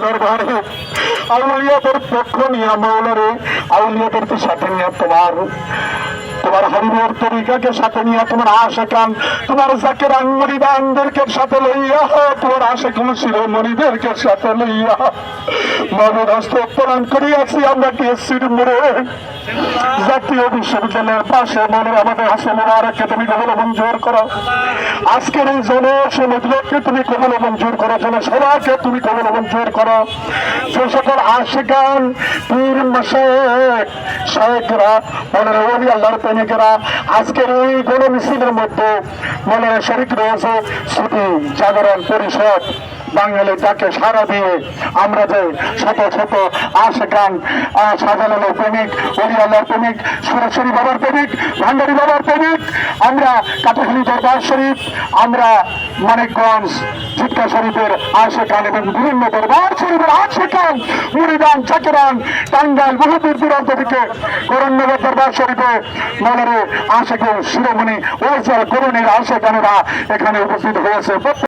দরবারে আউলিয়াদের পক্ষ নিয়ে মৌলারে আউলিয়াদেরকে সাথে নিয়ে তোমার হরিবের তরিকাকে সাথে নিয়ে তোমার আশেকান তোমার জাকের মুরিদানদেরকে সাথে লইয়া তোমার আশেকান শিরোমণিদেরকে সাথে লইয়া মানব হস্ত প্রদান করিয়াছি আমরা টিএসসির মোড়ে জাতীয় বিশ্ববিদ্যালয়ের পাশে মনে আমাদের হাসে মোবারককে তুমি কবল মঞ্জুর করো। আজকের এই জনসমুদ্রকে তুমি কবল মঞ্জুর করো, জনসভাকে তুমি কবল মঞ্জুর করো। যে সকল আশিকান পীর মাশায়েখ শায়েখরা মনে ওলি আল্লাহর প্রেমিকেরা আজকের এই গণ মিছিলের মধ্যে মনে শরীক রয়েছে ছুটি জাগরণ পরিষদ বাঙালি তাকে সারা দিয়ে আমরা যে শত শত আশিকান শাহজালালের প্রেমিক ওলি আল্লাহর প্রেমিক সরাসরি বাবার প্রেমিক ভান্ডারী বাবার প্রেমিক আমরা কাটাখালী দরবার শরীফ আমরা মানিকগঞ্জ ঝিটকা শরীফের আশিকান এবং বিভিন্ন দরবার শরীফের আশিকান মুরিদান চাকেরান টাঙ্গাইল বহু দূর দূরান্ত থেকে করণনগর দরবার শরীফে মনের আশিকের শিরোমণি ওয়াইজার করণের আশিকানেরা এখানে উপস্থিত হয়েছে।